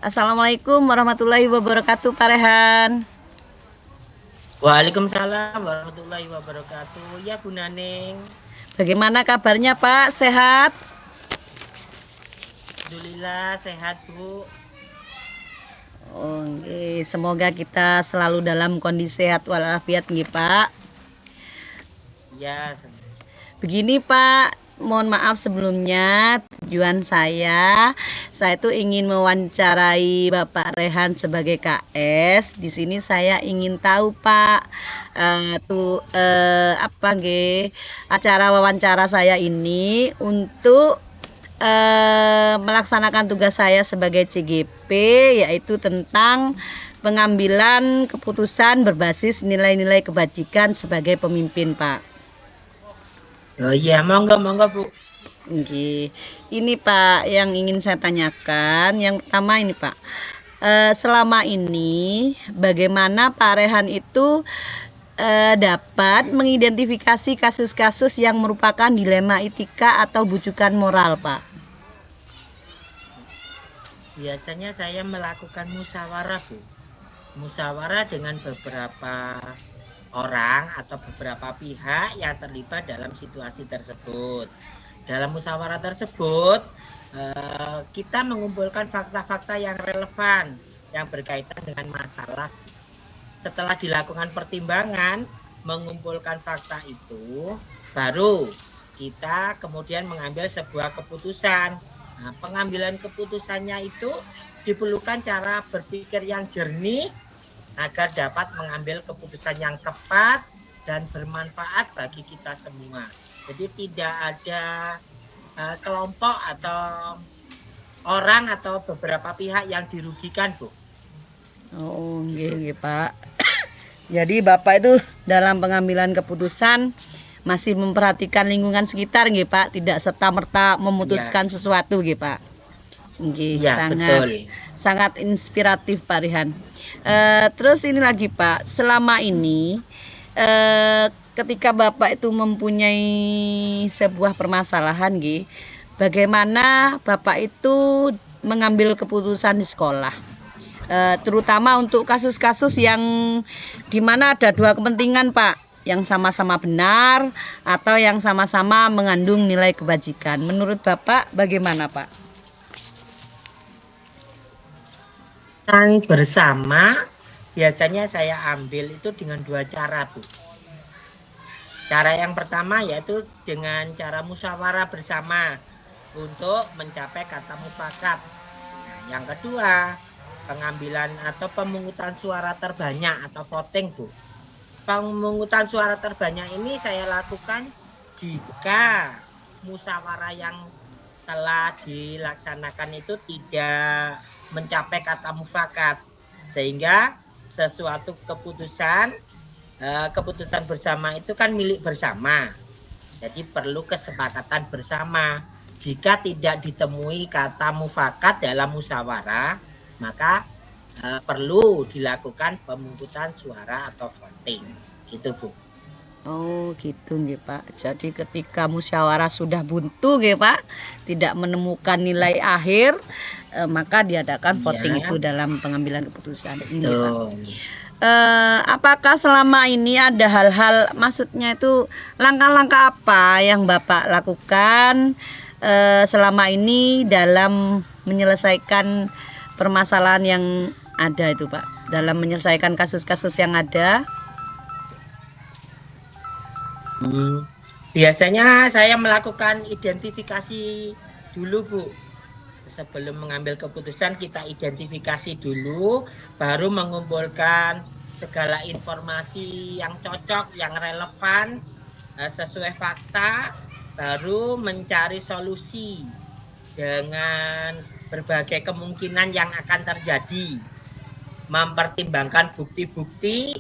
Assalamualaikum warahmatullahi wabarakatuh, Pak Rehan. Waalaikumsalam warahmatullahi wabarakatuh. Ya Bu Naning, Bagaimana kabarnya, Pak? Sehat? alhamdulillah sehat Bu. Oke, semoga kita selalu dalam kondisi sehat walafiat, nggih, Pak. Ya, Begini, Pak, mohon maaf sebelumnya. Tujuan saya itu ingin mewawancarai Bapak Rehan sebagai KS. Di sini saya ingin tahu, Pak, apa nggih acara wawancara saya ini untuk melaksanakan tugas saya sebagai CGP, yaitu tentang pengambilan keputusan berbasis nilai-nilai kebajikan sebagai pemimpin, Pak. oh iya, monggo monggo Bu. Oke. Ini Pak yang ingin saya tanyakan. Yang pertama ini Pak, selama ini bagaimana Pak Rehan itu dapat mengidentifikasi kasus-kasus yang merupakan dilema etika atau bujukan moral, Pak? Biasanya saya melakukan musyawarah Bu. Musyawarah dengan beberapa orang atau beberapa pihak yang terlibat dalam situasi tersebut. Dalam musyawarah tersebut, kita mengumpulkan fakta-fakta yang relevan yang berkaitan dengan masalah. Setelah dilakukan pertimbangan, mengumpulkan fakta itu, baru kita kemudian mengambil sebuah keputusan. Nah, pengambilan keputusannya itu diperlukan cara berpikir yang jernih agar dapat mengambil keputusan yang tepat dan bermanfaat bagi kita semua. Jadi tidak ada kelompok atau orang atau beberapa pihak yang dirugikan, Bu. Oh, Gitu. nggih, Pak. Jadi Bapak itu dalam pengambilan keputusan masih memperhatikan lingkungan sekitar, nggih, Pak, tidak serta-merta memutuskan Iya, sesuatu, nggih, Pak. Nggih, iya sangat betul. sangat inspiratif, Pak Rihan. Terus ini lagi, Pak, selama ini ketika Bapak itu mempunyai sebuah permasalahan, nggih, bagaimana Bapak itu mengambil keputusan di sekolah? Terutama untuk kasus-kasus yang dimana ada dua kepentingan, Pak, yang sama-sama benar atau yang sama-sama mengandung nilai kebajikan. Menurut Bapak bagaimana, Pak? Yang bersama biasanya saya ambil itu dengan dua cara, Bu. Cara yang pertama yaitu dengan cara musyawarah bersama untuk mencapai kata mufakat. Nah, yang kedua, pengambilan atau pemungutan suara terbanyak atau voting, Bu. Pemungutan suara terbanyak ini saya lakukan jika musyawarah yang telah dilaksanakan itu tidak mencapai kata mufakat, sehingga sesuatu keputusan bersama itu kan milik bersama, jadi perlu kesepakatan bersama. Jika tidak ditemui kata mufakat dalam musyawarah, maka perlu dilakukan pemungutan suara atau voting, gitu Bu. Oh gitu nggih Pak. Jadi ketika musyawarah sudah buntu nggih Pak, tidak menemukan nilai akhir, maka diadakan voting Iya, itu dalam pengambilan keputusan. Ini Pak. betul. Apakah selama ini ada hal-hal, maksudnya itu langkah-langkah apa yang Bapak lakukan selama ini dalam menyelesaikan permasalahan yang ada itu Pak, dalam menyelesaikan kasus-kasus yang ada? Biasanya saya melakukan identifikasi dulu, Bu. Sebelum mengambil keputusan kita identifikasi dulu, baru mengumpulkan segala informasi yang cocok, yang relevan, sesuai fakta, baru mencari solusi dengan berbagai kemungkinan yang akan terjadi, mempertimbangkan bukti-bukti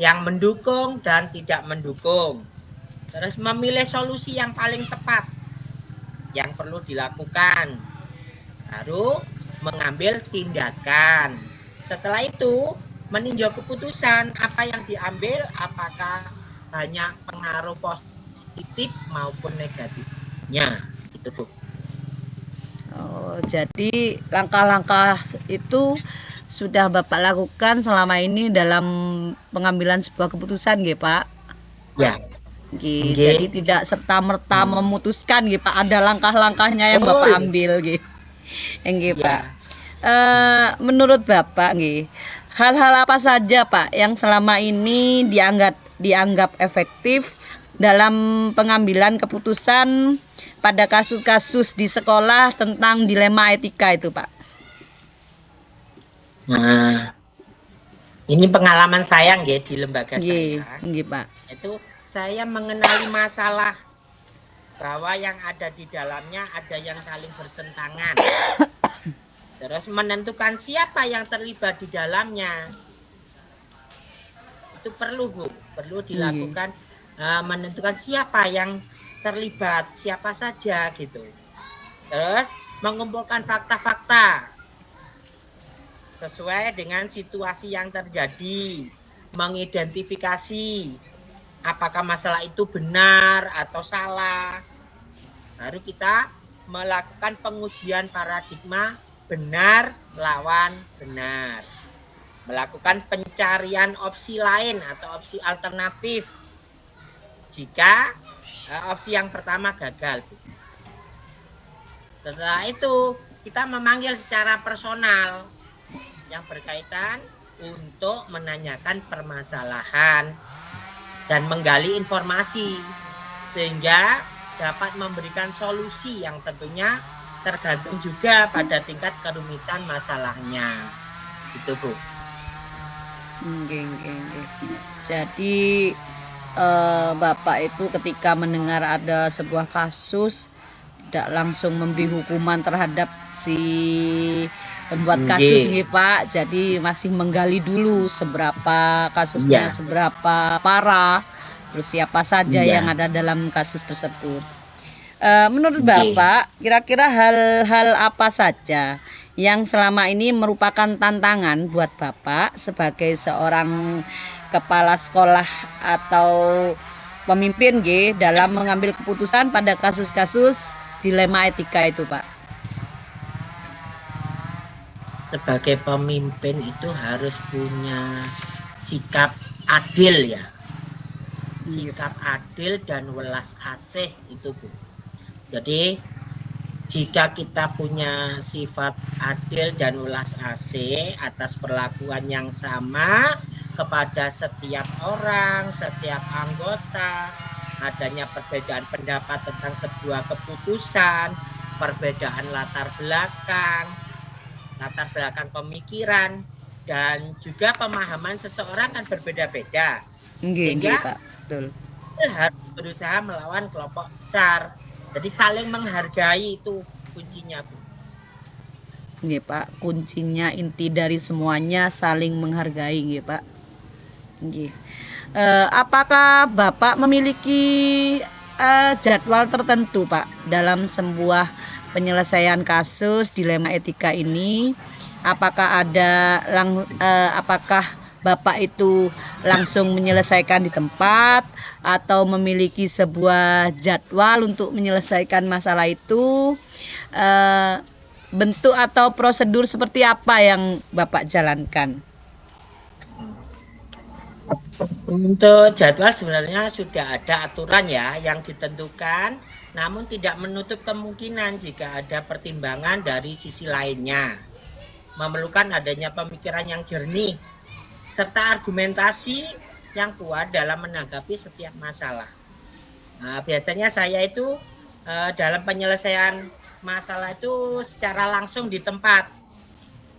yang mendukung dan tidak mendukung, terus memilih solusi yang paling tepat yang perlu dilakukan, baru mengambil tindakan. Setelah itu meninjau keputusan apa yang diambil, apakah banyak pengaruh positif maupun negatifnya, itu Bu. Jadi langkah-langkah itu sudah Bapak lakukan selama ini dalam pengambilan sebuah keputusan nggih, Pak? Ya. Nggih, Nggih. jadi tidak serta-merta memutuskan nggih, Pak. Ada langkah-langkahnya yang Bapak iya. ambil nggih. Nggih, Iya. Pak. Menurut Bapak nggih, hal-hal apa saja Pak yang selama ini dianggap efektif dalam pengambilan keputusan pada kasus-kasus di sekolah tentang dilema etika itu, Pak? Nah, ini pengalaman saya nggih di lembaga Nggih, saya. nggih, Pak. Itu saya mengenali masalah bahwa yang ada di dalamnya ada yang saling bertentangan. Terus menentukan siapa yang terlibat di dalamnya. Itu perlu, Bu. Perlu dilakukan menentukan siapa yang terlibat, siapa saja gitu. Terus mengumpulkan fakta-fakta sesuai dengan situasi yang terjadi, mengidentifikasi apakah masalah itu benar atau salah. Baru kita melakukan pengujian paradigma benar lawan benar. Melakukan pencarian opsi lain atau opsi alternatif jika opsi yang pertama gagal. Setelah itu kita memanggil secara personal yang berkaitan untuk menanyakan permasalahan dan menggali informasi sehingga dapat memberikan solusi yang tentunya tergantung juga pada tingkat kerumitan masalahnya. Itu, Bu. Nggih. Jadi Bapak itu ketika mendengar ada sebuah kasus tidak langsung memberi hukuman terhadap si pembuat kasus nggih, Pak. Jadi masih menggali dulu seberapa kasusnya, seberapa parah, terus siapa saja yang ada dalam kasus tersebut. Menurut Bapak, kira-kira hal-hal apa saja yang selama ini merupakan tantangan buat Bapak sebagai seorang kepala sekolah atau pemimpin G dalam mengambil keputusan pada kasus-kasus dilema etika itu, Pak? Sebagai pemimpin itu harus punya sikap adil ya. Sikap adil dan welas asih itu, Bu. Jadi jika kita punya sifat adil dan welas asih atas perlakuan yang sama kepada setiap orang, setiap anggota, adanya perbedaan pendapat tentang sebuah keputusan, perbedaan latar belakang pemikiran, dan juga pemahaman seseorang kan berbeda-beda. Sehingga Pak, betul. Harus berusaha melawan kelompok besar. Jadi saling menghargai itu kuncinya, Bu. Nggih, Pak. Kuncinya inti dari semuanya saling menghargai, nggih, Pak. Nggih. Apakah Bapak memiliki jadwal tertentu, Pak, dalam sebuah penyelesaian kasus dilema etika ini? Apakah apakah Bapak itu langsung menyelesaikan di tempat atau memiliki sebuah jadwal untuk menyelesaikan masalah itu? Bentuk atau prosedur seperti apa yang Bapak jalankan? Untuk jadwal sebenarnya sudah ada aturan ya yang ditentukan, namun tidak menutup kemungkinan jika ada pertimbangan dari sisi lainnya. Memerlukan adanya pemikiran yang jernih serta argumentasi yang kuat dalam menanggapi setiap masalah. Nah, biasanya saya itu dalam penyelesaian masalah itu secara langsung di tempat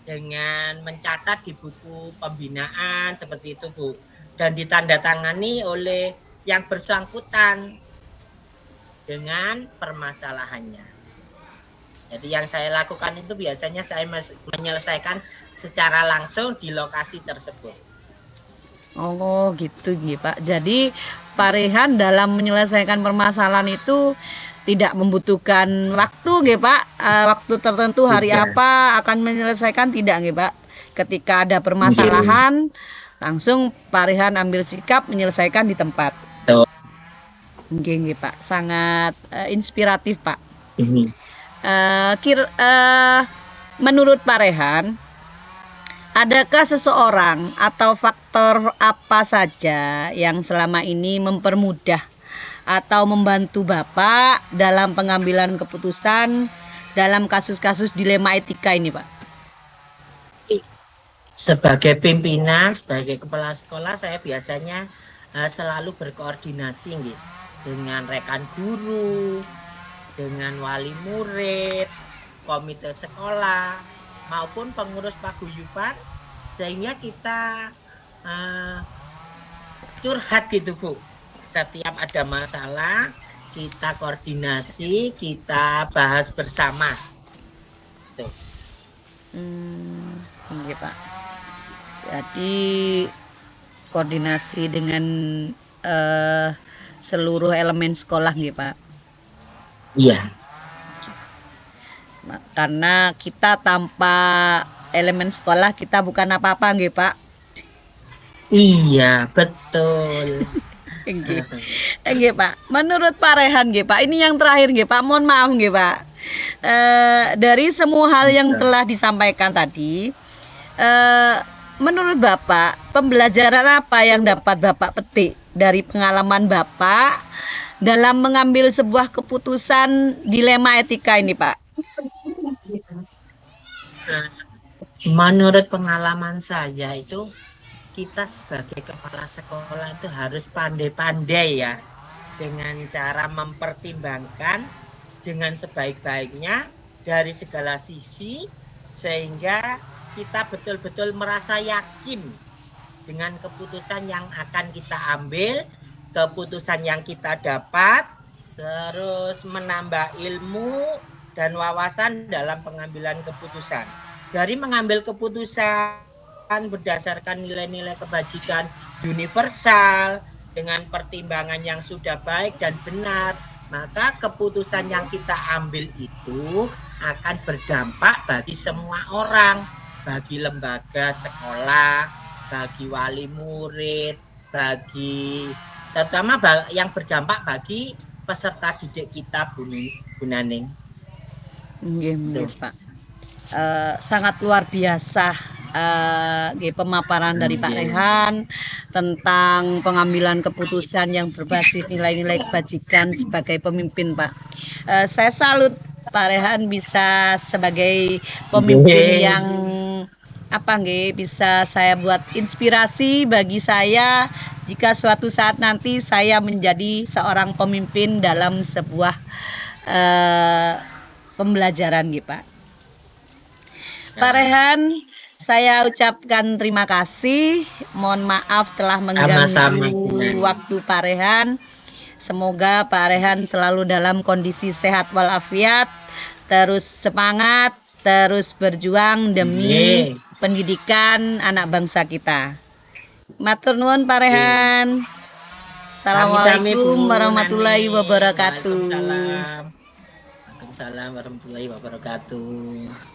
dengan mencatat di buku pembinaan seperti itu, Bu, dan ditandatangani oleh yang bersangkutan dengan permasalahannya. Jadi yang saya lakukan itu biasanya saya menyelesaikan secara langsung di lokasi tersebut. Oh gitu nggih, Pak. Jadi Pak Rehan dalam menyelesaikan permasalahan itu tidak membutuhkan waktu nggih, Pak. Waktu tertentu hari apa akan menyelesaikan tidak nggih, Pak. Ketika ada permasalahan langsung Pak Rehan ambil sikap menyelesaikan di tempat. Nggih, Pak. Sangat inspiratif, Pak. Menurut Pak Rehan, adakah seseorang atau faktor apa saja yang selama ini mempermudah atau membantu Bapak dalam pengambilan keputusan dalam kasus-kasus dilema etika ini, Pak? Sebagai pimpinan, sebagai kepala sekolah, saya biasanya selalu berkoordinasi gitu, dengan rekan guru, dengan wali murid, komite sekolah, maupun pengurus paguyuban, sehingga kita curhat gitu Bu. Setiap ada masalah, kita koordinasi, kita bahas bersama. Tuh. Oke Pak. Jadi koordinasi dengan seluruh elemen sekolah nggih Pak. Iya. Karena kita tanpa elemen sekolah kita bukan apa-apa nggih Pak. Iya, betul. Nggih Pak. Menurut Pak Rehan nggih Pak, ini yang terakhir nggih Pak. Mohon maaf nggih Pak. Dari semua hal yang telah disampaikan tadi, menurut Bapak, pembelajaran apa yang dapat Bapak petik dari pengalaman Bapak dalam mengambil sebuah keputusan dilema etika ini, Pak? Menurut pengalaman saya itu, kita sebagai kepala sekolah itu harus pandai-pandai ya, dengan cara mempertimbangkan dengan sebaik-baiknya dari segala sisi, sehingga kita betul-betul merasa yakin dengan keputusan yang akan kita ambil, keputusan yang kita dapat, terus menambah ilmu dan wawasan dalam pengambilan keputusan. Dari mengambil keputusan berdasarkan nilai-nilai kebajikan universal dengan pertimbangan yang sudah baik dan benar, maka keputusan yang kita ambil itu akan berdampak bagi semua orang, bagi lembaga sekolah, bagi wali murid, bagi terutama yang berdampak bagi peserta didik kita, Bu Naning. Nggih, Pak. Sangat luar biasa pemaparan dari Pak Rehan tentang pengambilan keputusan yang berbasis nilai-nilai kebajikan sebagai pemimpin, Pak. Saya salut Pak Rehan bisa sebagai pemimpin yang bisa saya buat inspirasi bagi saya jika suatu saat nanti saya menjadi seorang pemimpin dalam sebuah pembelajaran gitu Pak. Pak Rehan, saya ucapkan terima kasih. Mohon maaf telah mengganggu waktu Pak Rehan. Semoga Pak Rehan selalu dalam kondisi sehat walafiat, terus semangat, terus berjuang demi pendidikan anak bangsa kita. Matur nuwun Pak Rehan. Assalamualaikum warahmatullahi wabarakatuh. Waalaikumsalam warahmatullahi wabarakatuh.